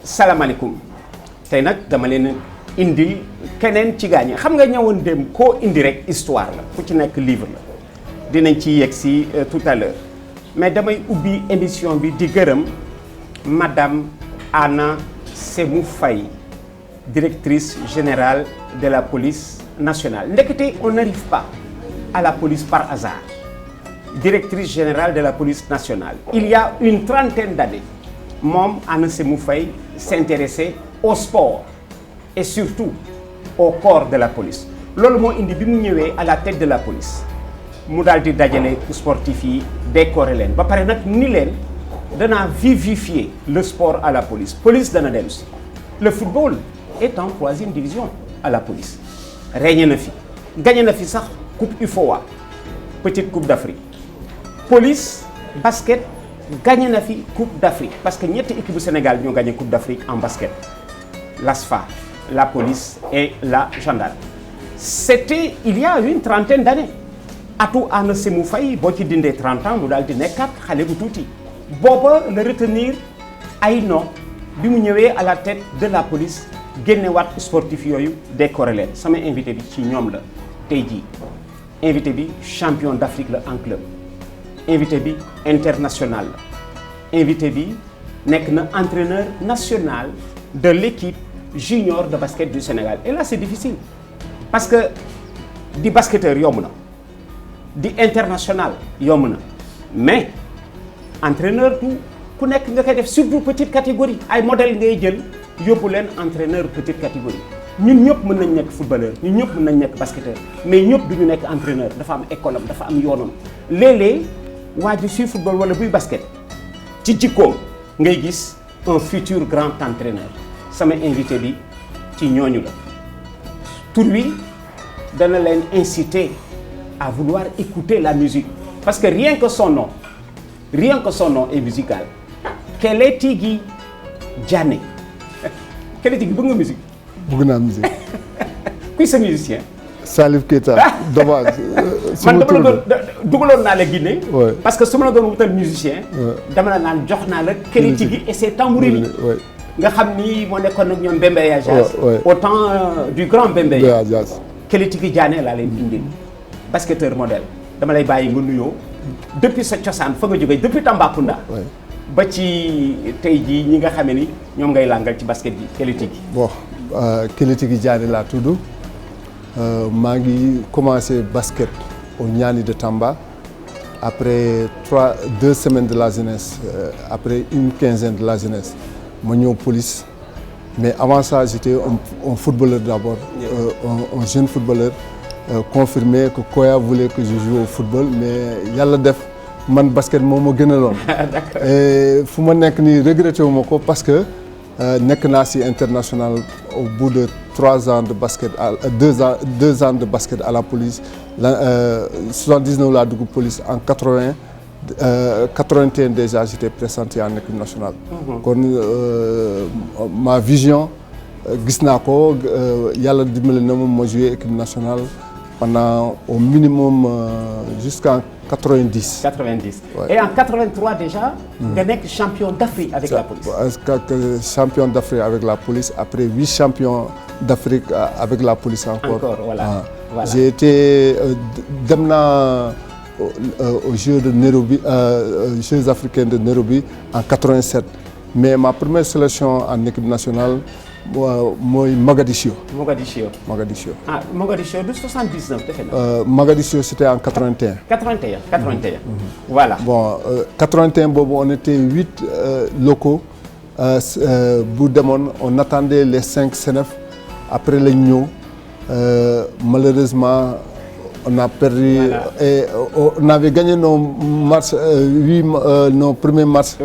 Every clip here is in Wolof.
salaamaaleykum tey nag dama leen indi keneen ci gaañ xam nga ñëwoon dem koo indi rek histoire la ku ci nekk livre la dinañ ci yegg si tout à l'heure mais damay ubbi émission bi di gërëm madame Anna Sémou Faye directrice générale de la police nationale ndekete on n'arrive pas à la police par hasard directrice générale de la police nationale il y a une trentaine d'années moom Anna Sémou Faye s'intéressait au sport et surtout au corps de la police loolu moo indi bi mu ñëwee à la tête de la police mu daal di dajale sportif yi décorer leen ba pare nag ni leen danaa vivifier le sport à la police dana dem si le football est en 3e division à la police régné na fi gagné na fi sax coupe UFOA petite coupe d'Afrique police basket gagné na fi coupe d'Afrique parce que ñetti équipe bu Sénégal ñoo gagné coupe d'Afrique en basket l'ASFA la police et la gendarme c'était il y a une trentaine d'années atu Anna Sémou Faye boo ci dindee 30 ans mu daal di nekkat xale bu tuuti booba la retenir ay nom bi mu ñëwee à la tête de la police génnewaat sportif yooyu décorer leen sama invité bi ci ñoom la tey jii invité bi champion d'Afrique la en club invité bi international la invité bi nekk na entraîneur national de l'équipe junior de basket du Sénégal et là c'est difficile parce que di basketteur yomb na di international yomb na mais entraîneur du ku nekk nga koy def surtout petite catégorie ay modèle ngay jël yóbbu leen entraîneur petite catégorie ñun ñëpp mën nañ nekk footballeur ñun ñëpp mën nañ nekk basketteur mais ñëpp duñu nekk entraîneur dafa am école am dafa am yoonam léeg-léeg waa ji suy football wala buy basket ci jikkoom ngay gis un futur grand entraîneur sama invité bi ci ñooñu la tur wi dana leen inciter à vouloir écouter la musique parce que rien que son nom est musical Kélétigui Diané Kélétigui bëgg nga musique. bëgg naa musique. kuy sa musicien. Salif Keita dommage. man dama la doon dugaloon naa la Guinée. parce que su ma la doon wutal musicien. dama la naan jox naa la Kélétigui et ses tambourines. nga xam ni moo nekkoon ak ñoom Bembeya Jazz. au temps du grand Bembeya Jazz. Kélétigui Diané laa leen indil basketteur modèle dama lay bàyyi nga nuyoo depuis sa cosaan fa nga jógee depuis Tambacounda. ba ci tey jii ñi nga xamee ni ñoom ngay làngal ci basket bi Kélétigui. bon Kélétigui Diané laa tudd maa ngi commencé basket au Niani de Tamba après 2 semaines de la jeunesse après une quinzaine de la jeunesse ma ñëw police mais avant ça j'étais un footballeur d'abord un jeune footballeur confirmé que Koya voulait que je joue au football mais yàlla def man basket moom ma gënaloon. et fu ma nekk nii regretté wu ma ko parce que nekk naa ci international au bout de 3 ans de basket à 2 ans de basket à la police 79 laa dugg police en 81 déjà j'étais pressenti en équipe nationale. kon ma vision gis naa ko yàlla dimbali na ma joué équipe nationale pendant au minimum jusqu'en 90. 90. Ouais. Et en 83 déjà. nga nekk champion d'Afrique avec la police. Champion d'Afrique avec la police après 8 champions d'Afrique avec la police encore. Voilà. J'ai été dem naa aux Jeux de Nairobi Jeux africains de Nairobi en 87 mais ma première sélection en équipe nationale mooy Mogadiscio. Ah Mogadiscio du 79 defe naa. Mogadiscio c'était en 81. 81. Voilà. Bon 81 boobu on était 8 locaux bu demoon on attendait les 5 CNF après lañ ñëw malheureusement on a perdu. Voilà. Et on avait gagné nos matchs nos premiers matchs.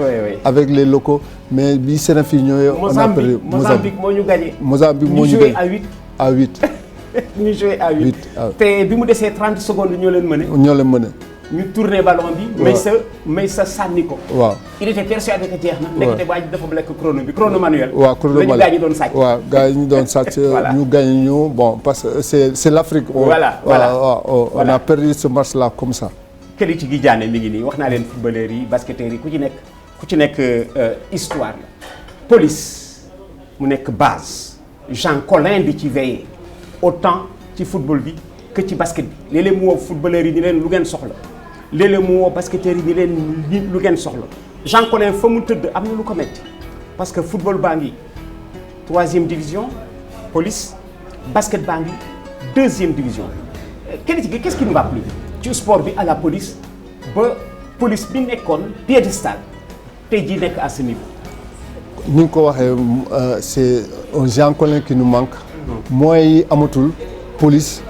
Avec les locaux mais bi CNF yi ñëwee. on a perdu Mozambique moo ñu gagné. Mozambique moo ñu gagné à 8. ñu joué à 8. te bi mu desee 30 secondes ñoo leen mëne. ñu tourné ballon bi. may sa sànni ko. waaw il était persuadé que jeex na. waaw ndekete waa ji dafa lekk chrono manuel. waaw chrono manuel la ñu doon sàcc. waaw gars yi ñu doon sàcc. ñu gagné ñu bon parce que c'est l'Afrique. voilà on a perdu ce match là comme ça. Kélétigui Diané mi ngi nii wax naa leen footballeurs yi basketteurs yi ku ci nekk histoire la police mu nekk base Jean Collin di ci veiller autant ci football bi que ci basket bi léeg-léeg mu woo footballeurs yi ni leen lu ngeen soxla léeg-léeg mu woo basketteurs yi ni leen lu ngeen soxla Jean Collin fa mu tëdd am na lu ko metti parce que football baa ngi 3e division police basket baa ngi 2e division qualité gi qu'est-ce qui ne va plus ci sport bi à la police ba police bi nekkoon piédestal tey jii nekk à ce niveau. ni nga ko waxee c'est un Jean Collin qui nous manque. mooy amatul police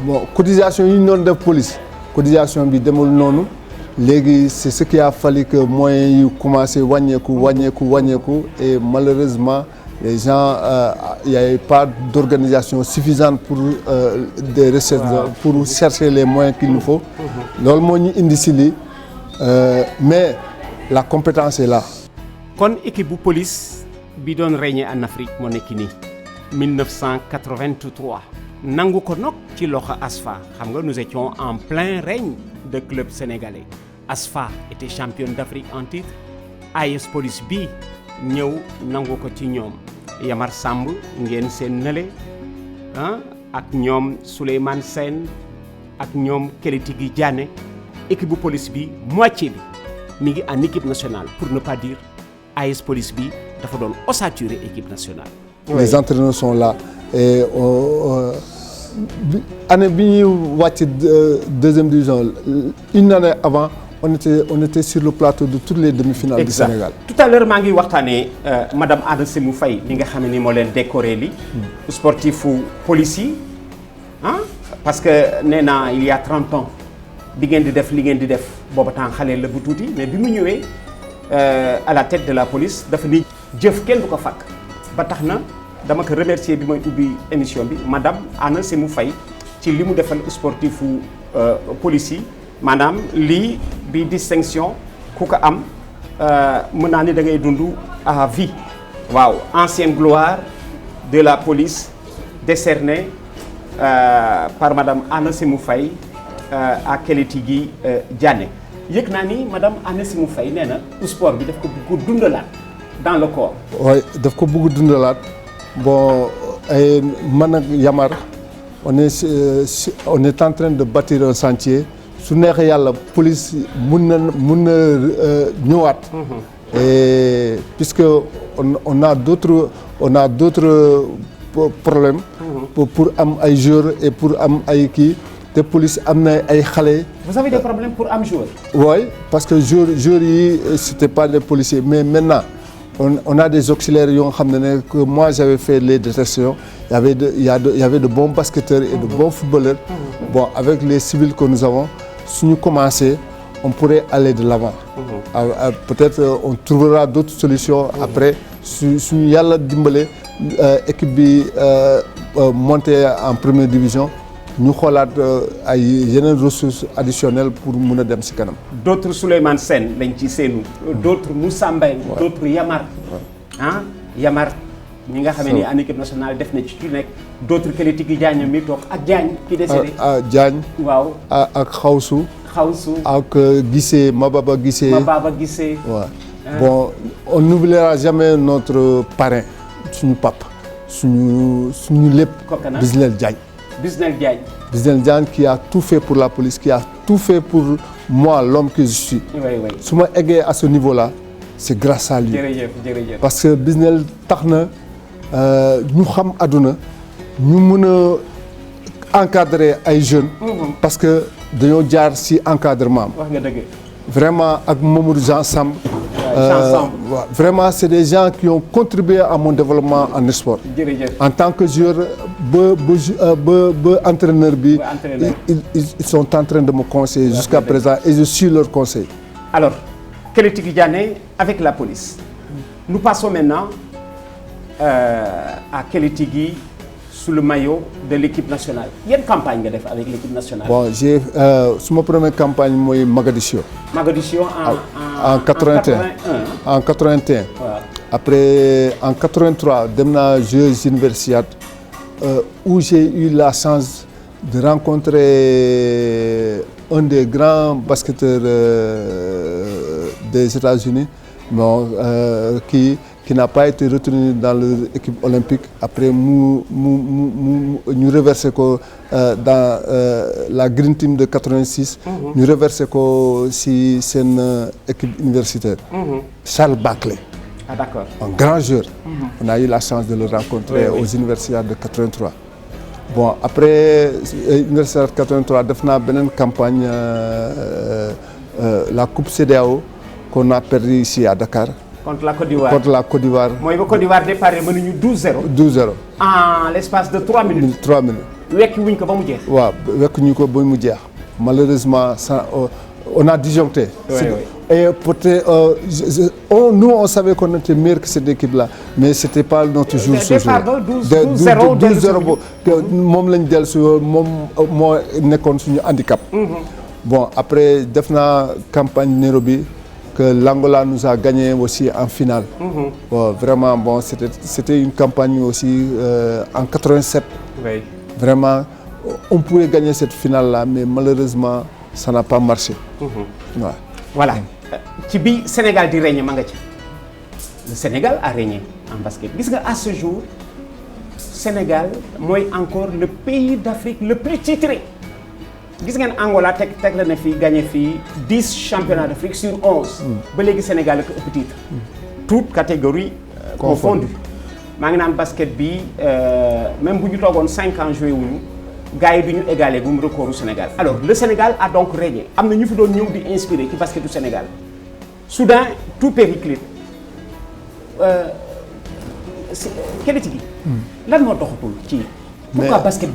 bon cotisation yi ñu doon def police cotisation bi demul noonu léegi c'est ce qui a fallu que moyens yu commencé wàññeeku et malheureusement les gens il y avait pas d'organisation suffisante pour des recherches pour chercher les moyens qu'il nous faut. loolu moo ñu indi si lii mais la compétence est là. kon équipe bu police bi doon régner en Afrique moo nekk nii 1983 nangu ko nag ci loxo ASFA xam nga nous étions en plein règne de club sénégalais ASFA était championne d'Afrique en titre AS Police bi ñëw nangu ko ci ñoom Yamar Samb ngeen seen nële ak ñoom Souleymane Sène ak ñoom Kélétigui Diané équipe bu police bi moitié bi mi ngi en équipe nationale pour ne pas dire AS Police bi dafa doon ossaturé équipe nationale. Les entraîneurs sont là et année bi ñuy wàcc 2e division une année avant on était sur le plateau de toutes les demi-finales. Exact. Du Sénégal. Tout à l'heure maa ngi waxtaanee madame Anna Sémou Faye mi nga xam ne ni moo leen décoré li sportifu police yi parce que nee naa il y a 30 ans bi ngeen di def li ngeen di def booba temps xale la bu tuuti mais bi mu ñëwee à la tête de la police dafa ni jëf kenn du ko fàkk ba tax na dama ko remercier bi may ubbi émission bi madame Anna Sémou Faye ci li mu defal sportifu police yi maanaam lii bi distinction ku ko am mën naa ni da ngay dund à vie. waaw ancienne gloire de la police décernée par madame Anna Sémou Faye à Kélétigui Diané yëg naa ni madame Anna Sémou Faye nee na sport bi daf ko bëgg dundalaat dans le corps. oui daf ko bëgg dundalaat bon ay man ak Yamar on est en train de bâtir un chantier. su neexee yàlla police mun na ñëwaat. et puisque on a d'autres problèmes. pour am ay joueurs et pour am ay kii te police am na ay xale. vous avez des problèmes pour am joueurs. oui parce que joueurs yi c'était pas des policiers mais maintenant on a des auxiliaires yoo xam ne que moi j'avais fait les détections il y avait de bons basketteurs et de bons footballeurs. Bon avec les civils que nous avons. suñu commencé on pourrait aller de l'avant. Peut-être on trouvera d'autres solutions après suñu yàlla dimbale équipe bi monter en première division ñu xoolaat ay yeneen ressources additionnelles pour mun a dem ci kanam. D'autres Souleymane Sène lañ ci seenu d'autres Moussa Mbaye d'autres Yamar Yamar ñi nga xam ne en équipe nationale def na ci nekk d'autres Kélétigui Diagne mi toog ak Diagne ki décédé Diagne waaw ak Xawsu ak Guissé Mababa Guissé waaw bon on n'oubliera jamais notre parrain suñu papa suñu lépp Bisnel Diagne qui a tout fait pour la police qui a tout fait pour moi l'homme que je suis su ma eggee à ce niveau là c'est grâce à lui parce que Bisnel tax na ñu xam àdduna ñu mën a encadrer ay jeunes. parce que dañoo jaar ci encadrement am. wax nga dëgg. vraiment ak Mamadou Jean Samb. vraiment c'est des gens qui ont contribué à mon développement en sport. En tant que joueur ba entraîneur bi. ils sont en train de me conseiller jusqu'à présent et je suis leur conseil. Alors Kélétigui Diané avec la police. Nous passons maintenant à Kélétigui sous le maillot de l'équipe nationale. Quelle campagne nga def avec l'équipe nationale? Bon, j'ai suma première campagne mooy Mogadiscio. Mogadiscio en 81. En 81. Ouais. Après en 83 dem naa Jeux universiades où j'ai eu la chance de rencontrer un des grands basketteurs des États-Unis bon qui qui n'a pas été retenu dans l'équipe olympique. Après, nous reversé dans la Green Team de 86, nous reversé si c'est une équipe universitaire. Charles Barclay, d'accord. un grand joueur. On a eu la chance de le rencontrer aux universités de 83. Bon, après l'université de 83, on a fait une campagne, la Coupe CEDEAO, qu'on a perdu ici à Dakar. Contre la Côte d'Ivoire. Contre la Côte d'Ivoire. Moi, la Côte d'Ivoire départ mené 12-0. 12-0. En l'espace de 3 minutes. 3 minutes. Malheureusement, ça, on a disjoncté. Et peut-être, nous, on savait qu'on était meilleur que cette équipe-là, mais ce n'était pas notre jour ce jour. 12-0. Handicap. Bon, après, la campagne Nairobi, que l'Angola nous a gagné aussi en finale. Bon, vraiment, bon, c'était une campagne aussi en 87. Oui. Vraiment, on pouvait gagner cette finale-là, mais malheureusement, ça n'a pas marché. Ouais. Voilà. Le Sénégal dit régner. Le Sénégal a régné en basket. À ce jour, le Sénégal est encore le pays d'Afrique le plus titré. Vous voyez Angola a gagné 10 championnats d'Afrique sur 11. Le Sénégal est le titre. Toutes catégories confondues. Dans le basket, même si nous avons 5 ans joué, nous avons égalé le record au Sénégal. Alors, le Sénégal a donc régné. Nous avons inspiré le basket du Sénégal. Soudain, tout périclite. Quel est-il? Pourquoi le basket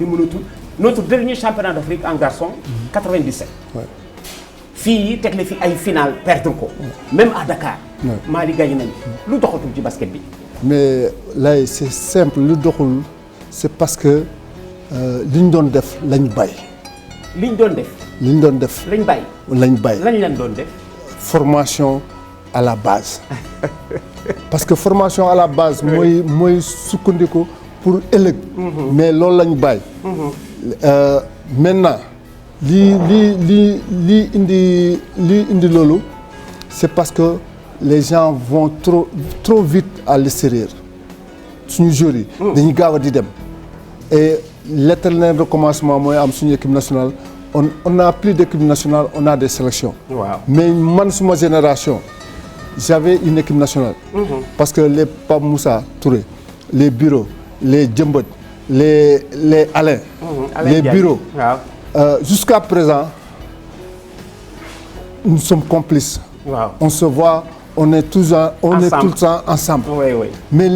notre dernier championnat d'Afrique en garçon, 97. Filles, il y a une finale, perdre. Même à Dakar, Mali gagne. Nous avons tout le basket. Mais là, c'est simple. C'est parce que l'Indon def lañ bay. L'Indon def. Formation à la base. Parce que formation à la base, moi, sukkandiku pour élèves. Mais loolu lañ bay. Maintenant, c'est parce que les gens vont trop vite à l'extérieur. Et l'éternel recommencement, moi, à l'équipe nationale, on n'a plus d'équipe nationale, on a des sélections. Wow. Mais moi, ma génération, j'avais une équipe nationale. Parce que les Pape Moussa Touré, les bureaux, les Djembot, les Alain, les bureaux, jusqu'à présent, nous sommes complices. Wow. On se voit, on est tout le temps ensemble. Oui. Mais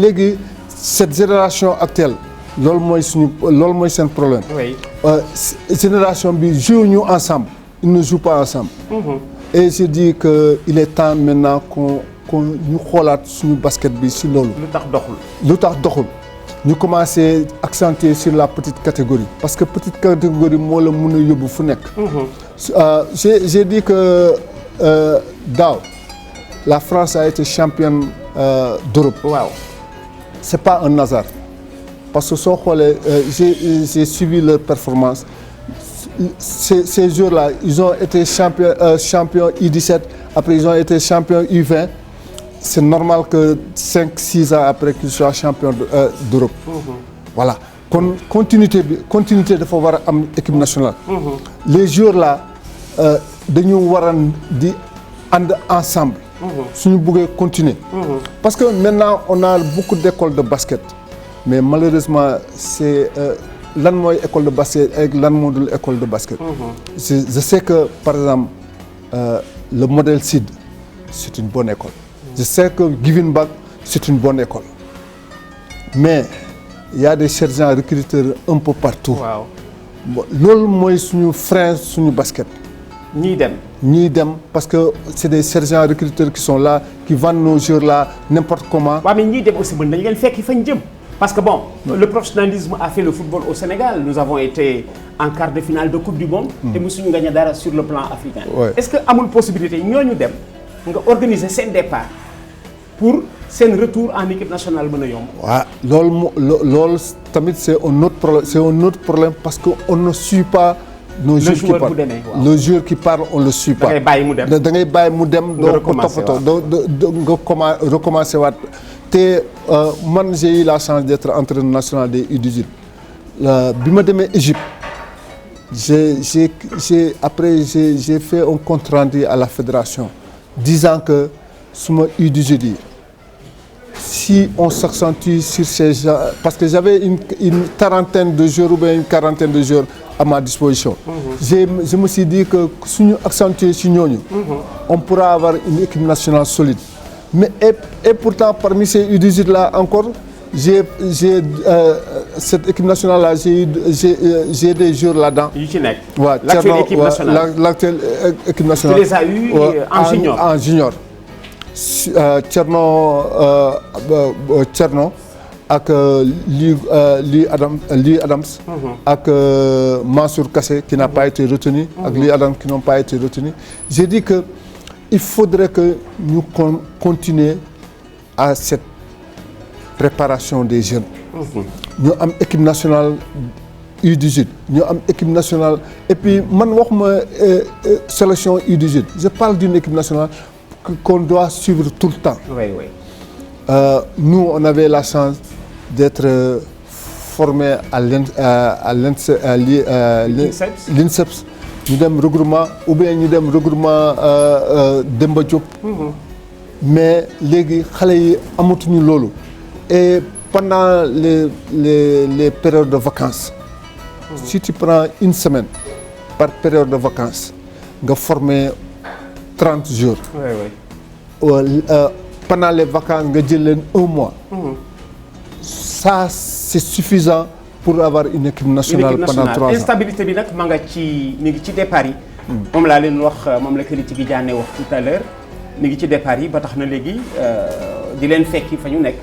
cette génération actuelle, c'est un problème. Oui. Génération qui joue ensemble, ils ne jouent pas ensemble. Et je dis qu'il est temps maintenant qu'on nous regarde sur le basket. Nous commençons à accentuer sur la petite catégorie. Parce que la petite catégorie, moi, le monde j'ai dit que la France a été championne d'Europe. Wow. Ce n'est pas un hasard. Parce que j'ai suivi leur performance. Ces jours-là, ils ont été champions U17, après ils ont été champions U20. C'est normal que 5-6 ans après qu'ils soient champions d'Europe. Voilà. Continuité de avoir une équipe nationale. Les jours-là, nous devons ensemble. Si nous voulons continuer. Parce que maintenant, on a beaucoup d'écoles de basket. Mais malheureusement, c'est l'école de basket et l'école de basket. Je sais que, par exemple, le modèle CID, c'est une bonne école. Je sais que Giving Back, c'est une bonne école. Mais il y a des sergents recruteurs un peu partout. Wow. C'est nos frères sur le basket. Ni dem. Parce que c'est des sergents recruteurs qui sont là, qui vendent nos joueurs là, n'importe comment. Oui, mais ni dem aussi, il fait qu'il fait parce que bon, le professionnalisme a fait le football au Sénégal. Nous avons été en quart de finale de Coupe du Monde et nous avons gagné sur le plan africain. Ouais. Est-ce que y a une possibilité nous organiser ce départ pour ce retour en équipe nationale? C'est un autre problème parce qu'on ne suit pas nos joueurs qui parlent. Le joueur qui parle, on ne le suit pas. Recommencer. man j'ai eu la chance d'être entraîneur national des U18 bi ma demee Égypte j'ai fait un compte rendu à la fédération disant que suma U18 yi si on s'accentue sur ces gens parce que j'avais une quarantaine de jours ou bien une quarantaine de jours à ma disposition. Je me suis dit que suñu accentuer si ñooñu on pourra avoir une équipe nationale solide. Mais et pourtant parmi ces U18 là encore j'ai cette équipe nationale là j'ai des joueurs là-dedans. yu ci nekk. waaw l'actuelle équipe nationale. l'actuelle équipe nationale. tu les as eu en junior. En junior. Thierno ak Louis Adams. ak Mansour Kassé qui n'a pas été retenu. ak Louis Adams qui n'ont pas été retenus. J'ai dit que il faudrait que nous continuions à cette préparation des jeunes. Ñu am équipe nationale U18 ñu am équipe nationale et puis man waxuma sélection U18 je parle d'une équipe nationale qu'on doit suivre tout le temps. Oui, oui. Nous on avait la chance d'être formés à l'INSEPS ñu dem regroupement ou bien ñu dem regroupement Demba Diop. Mais léegi xale yi amatuñu loolu. Et pendant les périodes de vacances, si tu prends une semaine par période de vacances, nga former 30 jours. Pendant les vacances nga jël leen un mois. Ça c'est suffisant pour avoir une équipe nationale pendant 3 ans. Instabilité bi nag ma nga ci ni ngi ci départ yi. moom laa leen wax moom la Kër Tigui Diané wax tout à l'heure ni ngi ci départ yi ba tax na léegi di leen fekki fa ñu nekk.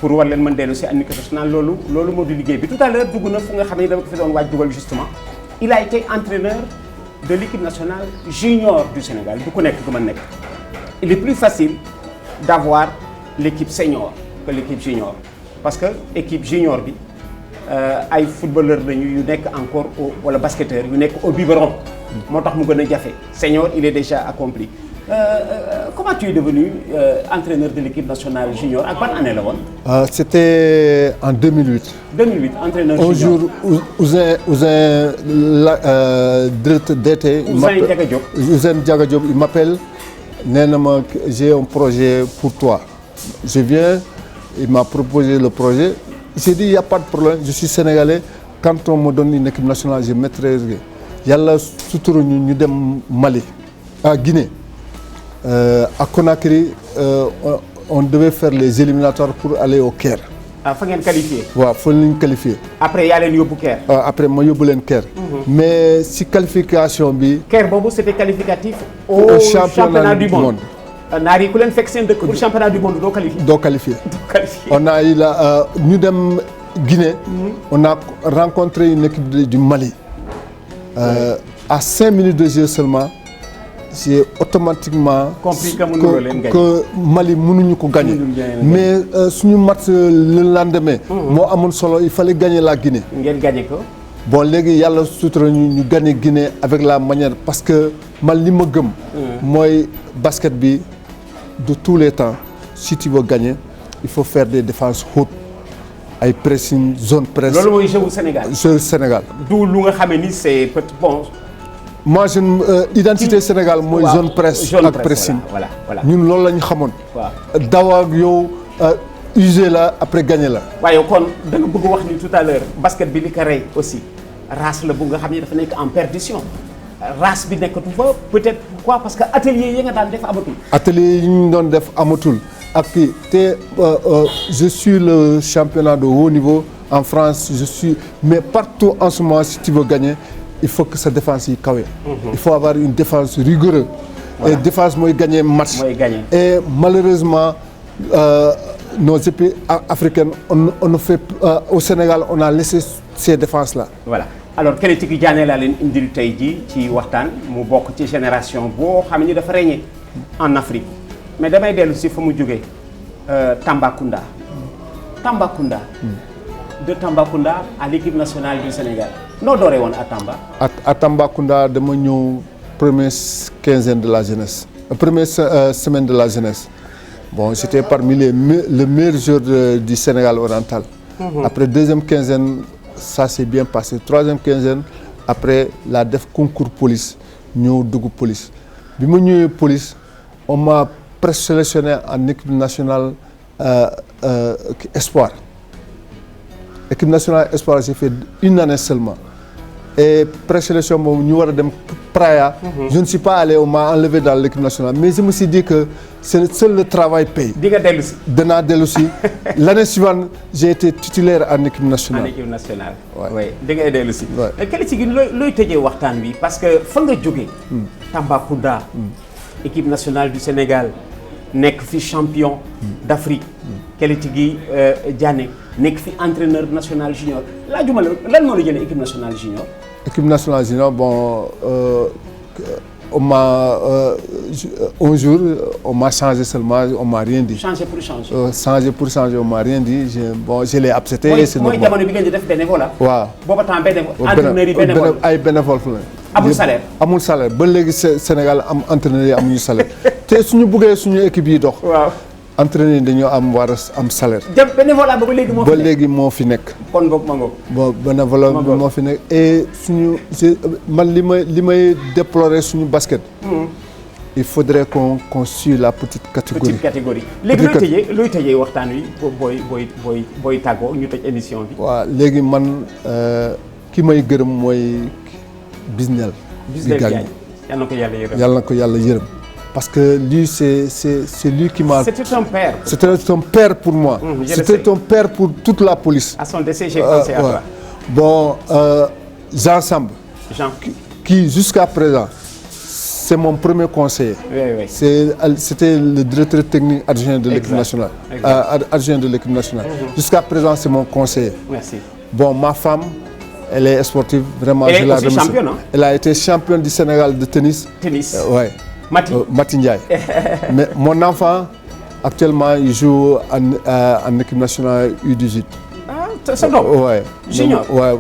pour war leen mën dellu si équipe nationale loolu moo di liggéey bi tout à l'heure dugg na fu nga xam ne dama ko fi doon waaj dugal justement il a été entraîneur de l'équipe nationale junior du Sénégal du ko nekk du ma nekk. Il est plus facile d'avoir l'équipe senior que l'équipe junior parce que équipe junior bi ay footballeurs lañu yu nekk encore wala basketteurs yu nekk au biberon moo tax mu gën a jafe senior il est déjà accompli. Comment tu es devenu entraîneur de l'équipe nationale junior ak ban année la woon. C'était en 2008. 2008 entraîneur junior. Un jour Ousin directeur DT. Ousin Diaga Diop il m'appelle nee na ma j'ai un projet pour toi. Je viens il m'a proposé le projet j'ai dit il y a pas de problème je suis sénégalais quand on me donne une équipe nationale je maîtriserai yàlla suturu ñu dem Mali à Guinée. À Conakry on devait faire les éliminatoires pour aller au Caire. ah fa ngeen qualifié. waaw fa lañ qualifié. après yaa leen yóbbu Caire. après ma yóbbu leen Caire. mais si qualification bi. Caire boobu c'était qualificatif. au championnat du monde. naar yi ku leen fekk seen dëkk pour championnat du monde doo qualifié. doo qualifié. on a eu la ñu dem Guinée. on a rencontré une équipe du Mali. À 5 minutes de jeu seulement. J'ai automatiquement compris que Mali mënuñu ko gagner mais suñu match le lendemain moo amoon solo il fallait gagner la Guinée. ngeen gagner ko. bon léegi yàlla sutura ñu gagner Guinée avec la manière parce que man li ma gëm. mooy basket bi de tous les temps si tu veux gagner il faut faire des défenses hautes ay pressing zone press. loolu mooy jeu Sénégal. jeu Sénégal. du lu nga xam ni c'est bon. moi je identité Sénégal mooy zone presse ak pressing voilà ñun loolu la ñu xamoon. daw ak yow usé la après gagné la. waaye kon da nga bëgg wax ni tout à l'heure basket bi li ko rey aussi race la bu nga xam ne dafa nekk en perdition race bi nekkatu fa peut-être pourquoi parce que atelier yi nga daan def amatul. atelier yi ñu doon def amatul ak te je suis le championnat de haut niveau en France je suis mais partout en ce moment si tu veux gagner. Il faut que sa défense yi kawe. Il faut avoir une défense rigoureuse. Voilà. Et défense mooy gagner match. Et malheureusement nos équipes africaines on ne fait au Sénégal on a laissé ces défenses là. Voilà alors Kër Tigui Diané laa leen indil tey jii ci waxtaan mu bokk ci génération boo xam ni dafa régné en Afrique mais damay dellu si fa mu jógee Tambacounda. De Tambacounda à l'équipe nationale du Sénégal. noo dooree woon à Tamba. à Tambacounda dama ñëw première quinzaine de la jeunesse première semaine de la jeunesse Bon, j'étais parmi le meilleur joueur du Sénégal oriental. Après deuxième quinzaine, ça s'est bien passé. Troisième quinzaine, après la def concours police, ñëw dugg police. Bi ma ñëwee police, on m'a présélectionné en équipe nationale espoir. Équipe nationale espoir, j'ai fait une année seulement. Et présélection, ñu war a dem Praia. Je ne suis pas allé, on m'a enlevé dans l'équipe nationale. Mais je me suis dit que seul le travail paye. di nga dellu si. Danaa dellu si. L'année suivante, j'ai été titulaire en équipe nationale. En équipe nationale. Ouais. oui di nga dellu si. Ouais. Keleti gi looy tëjee waxtaan wi parce que fa nga jógee. Tambacounda. équipe nationale du Sénégal nekk fi champion d'Afrique. Keleti gi Diané nekk fi entraîneur national junior laajuma la lan moo la jëlee équipe nationale junior. Équipe nationale junior, bon, on m'a un jour, on m'a changé seulement, on m'a rien dit. Changer pour changer. Changer pour changer, on m'a rien dit. Je l'ai accepté. C'est normal. mooy jamono bi ngeen di def bénévolat. waaw booba temps entraîneur yi bénévole. ay bénévole fu amul salaire. amul salaire ba léegi Sénégal am entraîneur yi amuñu salaire te suñu bëggee suñu équipe yi dox. waaw entraîneur yi dañoo war a am salaire. bénévolat ba léegi moo fi nekk. ba léegi moo fi nekk. kon boog ma ngoog. bon bénévolat bi moo fi nekk et man li may déplorer suñu basket. Il faudrait qu'on suive la petite catégorie. Petite catégorie. léegi looy tëjee waxtaan wi booy tàggoo ñu tëj émission bi. waaw léegi man ki may gërëm mooy Bisnel. Diagne yal na ko yàlla yërëm. yal na ko yàlla yërëm. parce que lui c'est lui qui m'a. C'était ton père. C'était ton père pour moi. C'était ton père pour toute la police. À son décès, j'ai pensé à toi. Bon, Jean Samb. Jean. Qui jusqu'à présent, c'est mon premier conseiller. Oui. C'était le directeur technique adjoint de l'équipe nationale. Adjoint de l'équipe nationale. Jusqu'à présent, c'est mon conseiller. Merci. Bon, ma femme, elle est sportive, vraiment. Elle est aussi championne, hein? Elle a été championne du Sénégal de tennis. Ouais. Mati Ndiaye. Mais mon enfant, actuellement, il joue en équipe nationale U18. Ah, c'est bon. Ouais. Junior. Ouais,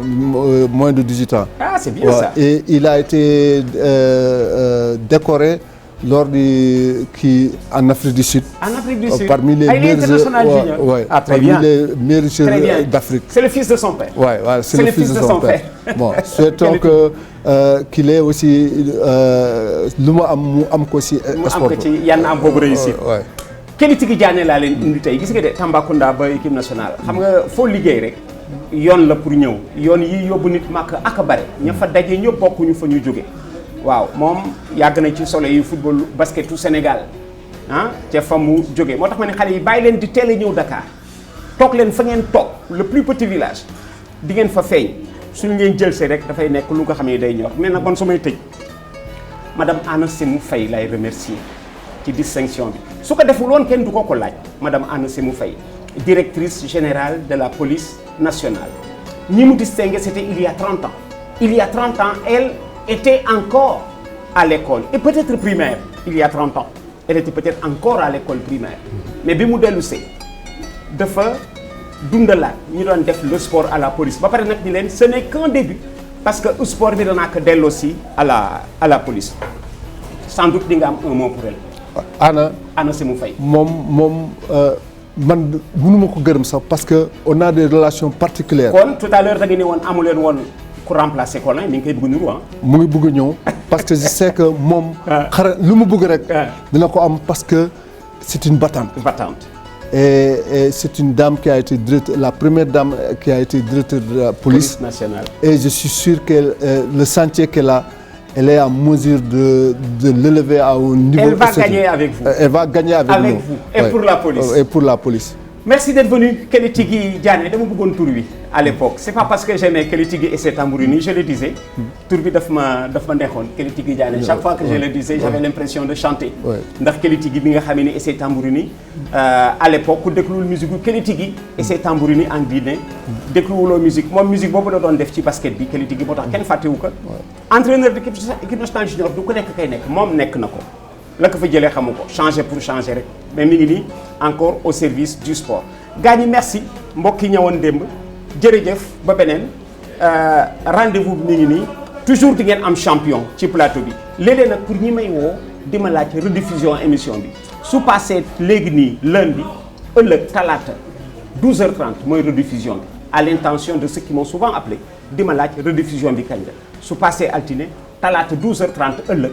moins de 18 ans. Ah, c'est bien ça. Et il a été décoré lors en Afrique du Sud. En Afrique du Sud. Parmi les meilleurs joueurs. Parmi les meilleurs joueurs d'Afrique. C'est le fils de son père. Ouais, c'est le fils de son père. Bon, souhaitons qu'il ait aussi lu mu am ko ci sport. mu am ko ci yan am boobu réussir. Keleti Diané laa leen indi tey gis nga de Tambacounda ba équipe nationale xam nga foo liggéey rek yoon la pour ñëw yoon yi yóbbu nit màkk ak a bare ña fa daje ñëpp bokkuñu fa ñu jóge waaw moom yàgg na ci soleil yu football basketu Sénégal ca fa mu jóge moo tax ma ne xale yi bàyyi leen di teel a ñëw Dakar toog leen fa ngeen toog le plus petit village di ngeen fa feeñ suñu ngeen jël see rek dafay nekk lu nga xam ne day ñor mais nag bon su may tëj madame Anna Sémou Faye lay remercier ci distinction bi su ko deful woon kenn du ko laaj madame Anna Sémou Faye directrice générale de la police nationale ñi mu distingué c'était il y a 30 ans il y a 30 ans elle était encore à l'école et peut-être primaire il y a 30 ans elle était peut-être encore à l'école primaire mais bi mu dellu see dafa dundalaat ñu doon def le sport à la police ba pare nag di leen ce n'est qu'un début parce que sport bi danaa ko delloo si à la police sans doute di nga am un mot pour elle. Anna Sémou Faye. moom man mënuma ko gërëm sax parce que on a des relations particulières. kon tout à l'heure da nga ne woon amu leen woon ku remplacer Colin mi ngi koy bëgg niru mu ngi bëgg ñëw parce que je sais que moom. lu mu bëgg rek. dina ko am parce que c'est une battante. Et c'est une dame qui a été la première dame qui a été directrice de la police nationale. Et je suis sûr que le sentier qu'elle a, elle est en mesure de l'élever à un niveau. Elle va gagner avec vous. Elle va gagner avec nous. Vous. Et pour la police. Et pour la police. Merci d'être venu, Keleti Diané. Dama bëggoon tur wi à l'époque. C'est pas parce que j'aimais Keleti et ses tambourini, je le disais. Tur bi daf ma neexoon Keleti Diané. Chaque fois que je le disais, j'avais l'impression de chanter. Ndax Keleti bi nga xamee ni et ses tambourini à l'époque ku dégluwul musique bu Keleti et ses tambourini en Guinée. dégluwuloo musique moom musique boobu la doon def ci basket bi Keleti moo tax kenn fàttewu ko. Entraîneur d'équipe nationale junior du ko nekk kay nekk moom nekk na ko. la ko fa jëlee xamu ko changer pour changer rek mais mi ngi nii encore au service du sport gars ñi merci mbokk yi ñëwoon démb jërëjëf ba beneen rendez-vous bi mi ngi nii toujours di ngeen am champion ci plateau bi léeg-léeg nag pour ñi may woo di ma laaj rediffusion émission bi su passé léegi nii lundi ëllëg talaata 12h30 mooy rediffusion bi à l'intention de ceux qui m'ont souvent appelé di ma laaj rediffusion bi kañ la su passé altine talaata 12h30 ëllëg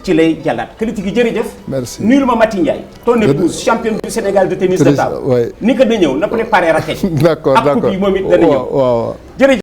ci lay jàllaat critique yi jërëjëf. merci nuyul ma Mati Ndiaye. ton épouse championne du Sénégal de tennis de table. ni ko da ñëw na préparé raquette. d'accord ak coupe yi moom it dana ñëw. waaw. jërëjëf.